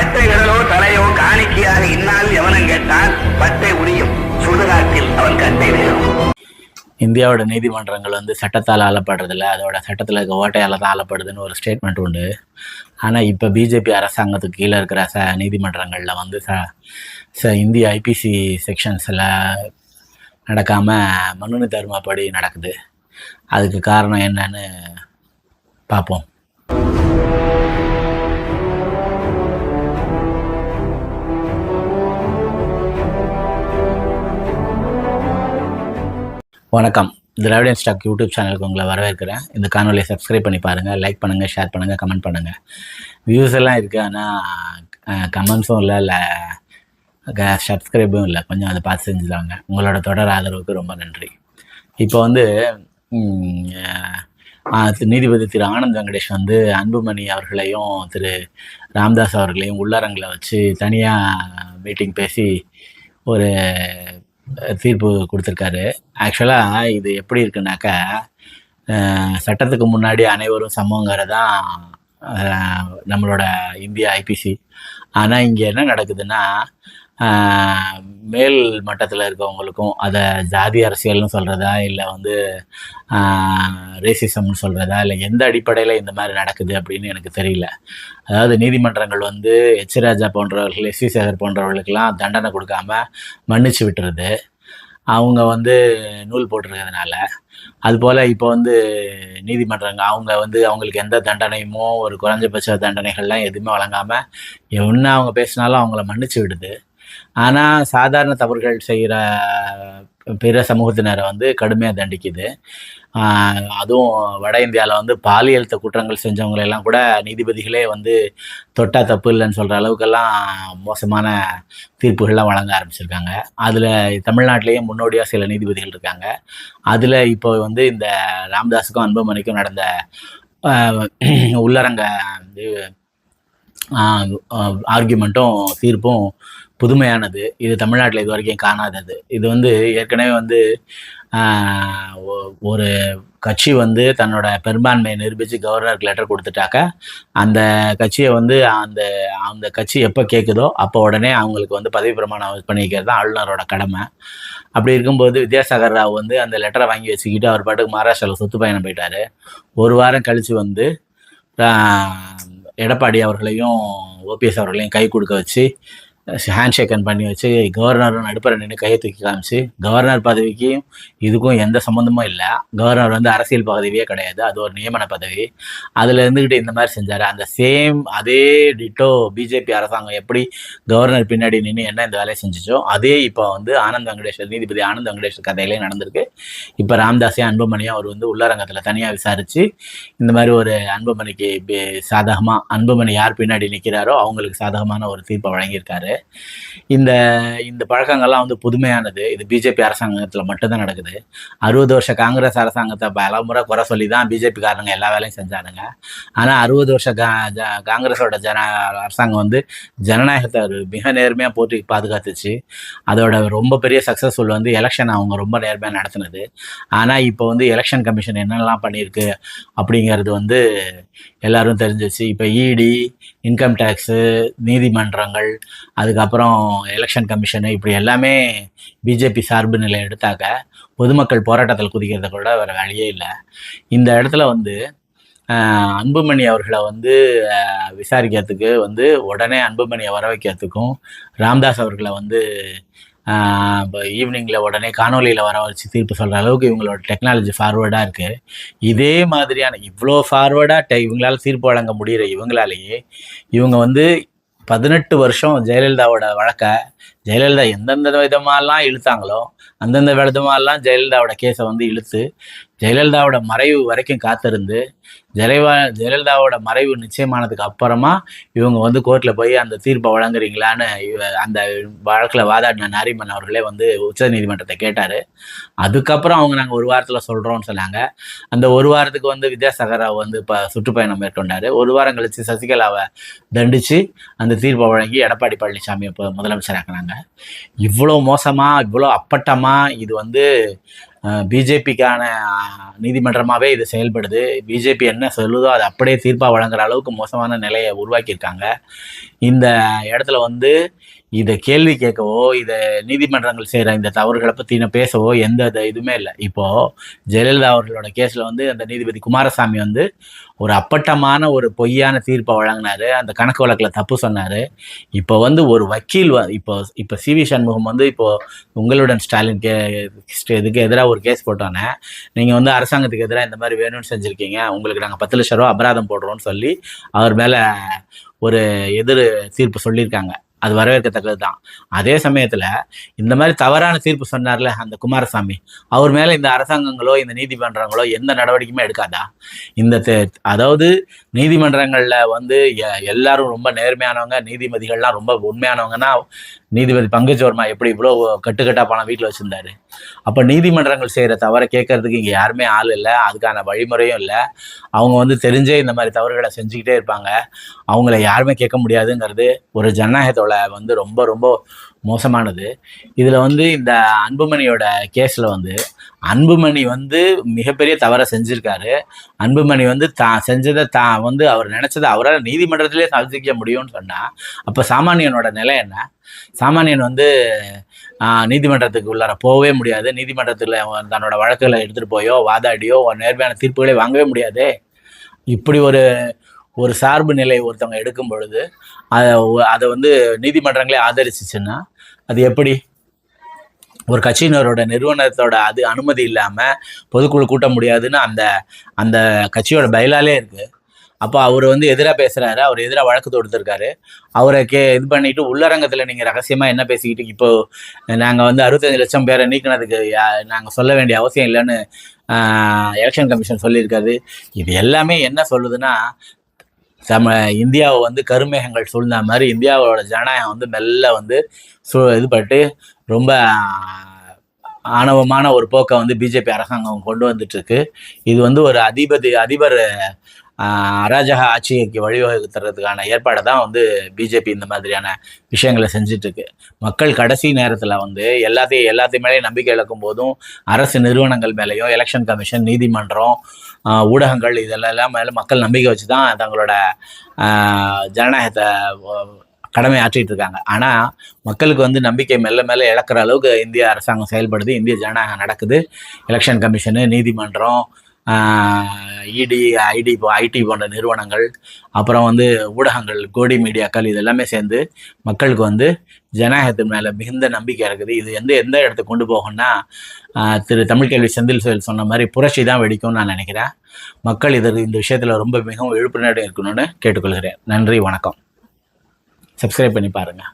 பட்டை விரலோ தலையோ காணிக்கையாக இந்நாள் எவனும் கேட்டால் பட்டை உரியும் சுடுகாட்டில் அவன் கட்டை வேறும். இந்தியாவோட நீதிமன்றங்கள் சட்டத்தால் ஆளப்படுறதில்ல, அதோட சட்டத்தில் இருக்க ஓட்டையால் தான் ஆளப்படுதுன்னு ஒரு ஸ்டேட்மெண்ட் உண்டு. ஆனால் இப்போ பிஜேபி அரசாங்கத்துக்கு கீழே இருக்கிற நீதிமன்றங்களில் இந்திய ஐபிசி செக்ஷன்ஸில் நடக்காமல் மனு தர்மப்படி நடக்குது. அதுக்கு காரணம் என்னன்னு பார்ப்போம். வணக்கம். திராவிடன் ஸ்டாக் யூடியூப் சேனலுக்கு உங்களை வரவேற்கிறேன். இந்த காணொலியை சப்ஸ்கிரைப் பண்ணி பாருங்கள், லைக் பண்ணுங்கள், ஷேர் பண்ணுங்கள், கமெண்ட் பண்ணுங்கள். வியூஸ் எல்லாம் இருக்குது, ஆனால் கமெண்ட்ஸும் இல்லை சப்ஸ்கிரைபும் இல்லை. கொஞ்சம் அதை பார்த்து செஞ்சுதாங்க. உங்களோட தொடர் ஆதரவுக்கு ரொம்ப நன்றி. இப்போ நீதிபதி திரு ஆனந்த் வெங்கடேஷ் அன்புமணி அவர்களையும் திரு ராம்தாஸ் அவர்களையும் உள்ளரங்கில் வச்சு தனியாக மீட்டிங் பேசி ஒரு தீர்ப்பு கொடுத்துருக்காரு. ஆக்சுவலாக இது எப்படி இருக்குன்னாக்கா, சட்டத்துக்கு முன்னாடி அனைவரும் சமங்கிறதான் நம்மளோட இந்திய ஐபிசி. ஆனால் இங்கே என்ன நடக்குதுன்னா, மேல் மட்டத்தில் இருக்கவங்களுக்கும் அதை ஜாதி அரசியல்னு சொல்கிறதா இல்லை ரேசிசம்னு சொல்கிறதா இல்லை எந்த அடிப்படையில் இந்த மாதிரி நடக்குது அப்படின்னு எனக்கு தெரியல. அதாவது நீதிமன்றங்கள் எச் ராஜா போன்றவர்கள், எஸ் வி சேகர் போன்றவர்களுக்கெல்லாம் தண்டனை கொடுக்காம மன்னிச்சு விட்டுறது, அவங்க நூல் போட்டிருக்கிறதுனால. அதுபோல் இப்போ நீதிமன்றங்கள் அவங்க அவங்களுக்கு எந்த தண்டனையுமோ ஒரு குறைஞ்சபட்ச தண்டனைகள்லாம் எதுவுமே வழங்காமல் என்ன அவங்க பேசினாலும் அவங்கள மன்னிச்சு விடுது. ஆனால் சாதாரண தவறுகள் செய்கிற பிற சமூகத்தினரை கடுமையாக தண்டிக்குது. அதுவும் வட இந்தியாவில் பாலியல் குற்றங்கள் செஞ்சவங்களெல்லாம் கூட நீதிபதிகளே தொட்டா தப்பு இல்லைன்னு சொல்கிற அளவுக்கெல்லாம் மோசமான தீர்ப்புகள்லாம் வழங்க ஆரம்பிச்சிருக்காங்க. அதில் தமிழ்நாட்டிலேயும் முன்னோடியாக சில நீதிபதிகள் இருக்காங்க. அதில் இப்போ இந்த ராம்தாஸுக்கும் அன்புமணிக்கும் நடந்த உள்ளரங்க ஆர்கியூமெண்ட்டும் தீர்ப்பும் புதுமையானது. இது தமிழ்நாட்டில் இது வரைக்கும் காணாதது. இது ஏற்கனவே ஒரு கட்சி தன்னோட பெரும்பான்மையை நிரூபித்து கவர்னருக்கு லெட்டர் கொடுத்துட்டாக்க அந்த கட்சியை அந்த அந்த கட்சி எப்போ கேட்குதோ அப்போ உடனே அவங்களுக்கு பதவி பிரமாணம் பண்ணிக்கிறது தான் ஆளுநரோட கடமை. அப்படி இருக்கும்போது வித்யாசாகர் ராவ் அந்த லெட்டரை வாங்கி வச்சுக்கிட்டு அவர் பாட்டுக்கு மகாராஷ்டிராவில் சுற்று பயணம் போயிட்டார். ஒரு வாரம் கழித்து எடப்பாடி அவர்களையும் ஓபிஎஸ் அவர்களையும் கை கொடுக்க வச்சு ஹேண்ட்ஷேக்கன் பண்ணி வச்சு கவர்னரும் நடுப்பற நின்று கையை தூக்கி காமிச்சு, கவர்னர் பதவிக்கும் இதுக்கும் எந்த சம்மந்தமும் இல்லை, கவர்னர் அரசியல் பதவியே கிடையாது, அது ஒரு நியமன பதவி, அதில் இருந்துக்கிட்டு இந்த மாதிரி செஞ்சார். அந்த அதே டிட்டோ பிஜேபி அரசாங்கம் எப்படி கவர்னர் பின்னாடி நின்று என்ன இந்த வேலையை செஞ்சிச்சோ அதே இப்போ ஆனந்த் வெங்கடேஷ் நீதிபதி ஆனந்த் வெங்கடேஷ் கதையிலே நடந்திருக்கு. இப்போ ராம்தாஸையும் அன்புமணியும் அவர் உள்ளரங்கத்தில் தனியாக விசாரித்து இந்த மாதிரி ஒரு அன்புமணிக்கு சாதகமாக, அன்புமணி யார் பின்னாடி நிற்கிறாரோ அவங்களுக்கு சாதகமான ஒரு தீர்ப்பை வழங்கியிருக்காரு. இந்த இந்த பழக்கங்கள்லாம் புதுமையானது. இது பிஜேபி அரசாங்கத்தில் மட்டும்தான் நடக்குது. 60 வருஷ காங்கிரஸ் அரசாங்கத்தை பல முறை குறை சொல்லி தான் பிஜேபி காரங்க எல்லா வேலையும் செஞ்சானுங்க. ஆனால் 60 வருஷ காங்கிரஸோட அரசாங்கம் ஜனநாயகத்தை மிக நேர்மையாக போட்டி பாதுகாத்துச்சு. அதோட ரொம்ப பெரிய சக்ஸஸ்ஃபுல் எலெக்ஷன் அவங்க ரொம்ப நேர்மையாக நடத்தினது. ஆனால் இப்போ எலெக்ஷன் கமிஷன் என்னெல்லாம் பண்ணியிருக்கு அப்படிங்கிறது எல்லாரும் தெரிஞ்சிச்சு. இப்போ இடி, இன்கம் டேக்ஸு, நீதிமன்றங்கள், அதுக்கப்புறம் எலெக்ஷன் கமிஷனு, இப்படி எல்லாமே பிஜேபி சார்பு நிலை எடுத்தாக்க பொதுமக்கள் போராட்டத்தில் குதிக்கிறத கூட வேறு வேலையே இல்லை. இந்த இடத்துல அன்புமணி அவர்களை விசாரிக்கிறதுக்கு உடனே அன்புமணியை வர வைக்கிறதுக்கும் ராம்தாஸ் அவர்களை இப்போ ஈவினிங்கில் உடனே காணொலியில் வர வச்சு தீர்ப்பு சொல்கிற அளவுக்கு இவங்களோட டெக்னாலஜி ஃபார்வேர்டாக இருக்குது. இதே மாதிரியான இவ்வளோ ஃபார்வேர்டாக இவங்களால் தீர்ப்பு வழங்க முடிகிற இவங்களாலேயே இவங்க 18 வருஷம் ஜெயலலிதாவோட வழக்கை ஜெயலலிதா எந்தெந்த விதமாலாம் இழுத்தாங்களோ அந்தந்த விதமாலாம் ஜெயலலிதாவோட கேஸை இழுத்து ஜெயலலிதாவோட மறைவு வரைக்கும் காத்திருந்து ஜெயலலிதாவோட மறைவு நிச்சயமானதுக்கு அப்புறமா இவங்க கோர்ட்டில் போய் அந்த தீர்ப்பை வழங்குறீங்களான்னு அந்த வழக்கில் வாதாடின நாரிமன் அவர்களே உச்ச நீதிமன்றத்தை கேட்டார். அதுக்கப்புறம் அவங்க நாங்கள் ஒரு வாரத்தில் சொல்கிறோம்னு சொன்னாங்க. அந்த ஒரு வாரத்துக்கு வித்யாசாகர் ராவ் இப்போ சுற்றுப்பயணம் மேற்கொண்டார். ஒரு வாரம் கழித்து சசிகலாவை தண்டித்து அந்த தீர்ப்பை வழங்கி எடப்பாடி பழனிசாமி இப்போ முதலமைச்சராக்குனாங்க. இவ்வளோ மோசமாக, இவ்வளோ அப்பட்டமாக இது பிஜேபிக்கான நீதிமன்றமாகவே இது செயல்படுது. பிஜேபி என்ன சொல்லுதோ அதை அப்படியே தீர்ப்பாக வழங்குற அளவுக்கு மோசமான நிலையை உருவாக்கியிருக்காங்க. இந்த இடத்துல வந்து இதை கேள்வி கேட்கவோ, இதை நீதிமன்றங்கள் செய்கிற இந்த தவறுகளை பற்றின பேசவோ எந்த இதுவுமே இல்லை. இப்போது ஜெயலலிதா அவர்களோட கேஸில் வந்து அந்த நீதிபதி குமாரசாமி வந்து ஒரு அப்பட்டமான ஒரு பொய்யான தீர்ப்பை வழங்கினாரு. அந்த கணக்கு வழக்கில் தப்பு சொன்னார். இப்போ வந்து ஒரு வக்கீல் இப்போ சிவி சண்முகம் வந்து இப்போது உங்களுடன் ஸ்டாலின் இதுக்கு எதிராக ஒரு கேஸ் போட்டோன்னே, நீங்கள் வந்து அரசாங்கத்துக்கு எதிராக இந்த மாதிரி வேணும்னு செஞ்சுருக்கீங்க, உங்களுக்கு நாங்கள் 10 லட்ச ரூபா அபராதம் போடுறோம்னு சொல்லி அவர் மேலே ஒரு எதிர் தீர்ப்பு சொல்லியிருக்காங்க. அது வரவேற்கத்தக்கது தான். அதே சமயத்தில் இந்த மாதிரி தவறான தீர்ப்பு சொன்னார்ல அந்த குமாரசாமி, அவர் மேலே இந்த அரசாங்கங்களோ இந்த நீதிமன்றங்களோ எந்த நடவடிக்கையுமே எடுக்காதா? அதாவது நீதிமன்றங்களில் வந்து எல்லாரும் ரொம்ப நேர்மையானவங்க, நீதிபதிகள்லாம் ரொம்ப உண்மையானவங்கன்னா நீதிபதி பங்கஜ் வர்மா எப்படி இவ்வளோ கட்டுக்கட்டா பணம் வீட்டில் வச்சுருந்தாரு? அப்போ நீதிமன்றங்கள் செய்கிற தவறை கேட்கறதுக்கு இங்கே யாருமே ஆள் இல்லை, அதுக்கான வழிமுறையும் இல்லை. அவங்க வந்து தெரிஞ்சே இந்த மாதிரி தவறுகளை செஞ்சுக்கிட்டே இருப்பாங்க. அவங்கள யாருமே கேட்க முடியாதுங்கிறது ஒரு ஜனநாயகத்தோட வந்து ரொம்ப ரொம்ப மோசமானது. இதில் வந்து இந்த அன்புமணியோட கேஸில் வந்து அன்புமணி வந்து மிகப்பெரிய தவறை செஞ்சுருக்காரு. அன்புமணி வந்து செஞ்சதை வந்து அவர் நினச்சதை அவரால் நீதிமன்றத்திலே சாதிக்க முடியும்னு சொன்னால், அப்போ சாமானியனோட நிலை என்ன? சாமானியன் வந்து நீதிமன்றத்துக்கு உள்ளார போகவே முடியாது. நீதிமன்றத்தில் தன்னோட வழக்குகளை எடுத்துகிட்டு போயோ வாதாடியோ நேர்மையான தீர்ப்புகளை வாங்கவே முடியாது. இப்படி ஒரு சார்பு நிலை ஒருத்தவங்க எடுக்கும் பொழுது அதை வந்து நீதிமன்றங்களே ஆதரிச்சிச்சுன்னா அது எப்படி? ஒரு கட்சியினரோட நிறுவனத்தோட அனுமதி இல்லாமல் பொதுக்குழு கூட்ட முடியாதுன்னு அந்த கட்சியோட பைலாலே இருக்குது. அப்போ அவர் வந்து எதிராக பேசுகிறாரு, அவர் எதிராக வழக்கு தொடுத்திருக்காரு. அவரை இது பண்ணிட்டு உள்ளரங்கத்தில் நீங்கள் ரகசியமாக என்ன பேசிக்கிட்டு இப்போது நாங்கள் வந்து 65 லட்சம் பேரை நீக்கினதுக்கு நாங்கள் சொல்ல வேண்டிய அவசியம் இல்லைன்னு எலெக்ஷன் கமிஷன் சொல்லியிருக்காரு. இது எல்லாமே என்ன சொல்லுதுன்னா, இந்தியாவை வந்து கருமேகங்கள் சூழ்ந்த மாதிரி இந்தியாவோட ஜனநாயகம் வந்து மெல்ல வந்து இதுபட்டு ரொம்ப ஆணவமான ஒரு போக்கை வந்து பிஜேபி அரசாங்கம் கொண்டு வந்துட்டுருக்கு. இது வந்து ஒரு அதிபர் அராஜக ஆட்சிக்கு வழிவகுத்துறதுக்கான ஏற்பாடை தான் வந்து பிஜேபி இந்த மாதிரியான விஷயங்களை செஞ்சிட்ருக்கு. மக்கள் கடைசி நேரத்தில் வந்து எல்லாத்தையும் மேலேயும் நம்பிக்கை இழக்கும் போதும் அரசு நிறுவனங்கள் மேலேயும் எலெக்ஷன் கமிஷன், நீதிமன்றம், ஊடகங்கள் இதெல்லாம் மேலே மக்கள் நம்பிக்கை வச்சு தான் தங்களோட ஜனநாயகத்தை கடமை ஆற்றிட்டு இருக்காங்க. ஆனால் மக்களுக்கு வந்து நம்பிக்கை மெல்ல இழக்கிற அளவுக்கு இந்திய அரசாங்கம் செயல்படுது, இந்திய ஜனநாயகம் நடக்குது. எலெக்ஷன் கமிஷனு, நீதிமன்றம், இடி, ஐடி போன்ற நிறுவனங்கள், அப்புறம் வந்து ஊடகங்கள், கோடி மீடியாக்கள் இதெல்லாமே சேர்ந்து மக்களுக்கு வந்து ஜனநாயகத்தின் மேலே மிகுந்த நம்பிக்கை இருக்குது. இது எந்த இடத்துக்கு கொண்டு போகும்னா, திரு தமிழ்கேள்வி செந்தில் சொன்ன மாதிரி புரட்சி தான் வெடிக்கும்னு நான் நினைக்கிறேன். மக்கள் இந்த விஷயத்தில் ரொம்ப மிகவும் விழிப்புணர்வு இருக்கணும்னு கேட்டுக்கொள்கிறேன். நன்றி, வணக்கம். சப்ஸ்கிரைப் பண்ணி பாருங்கள்.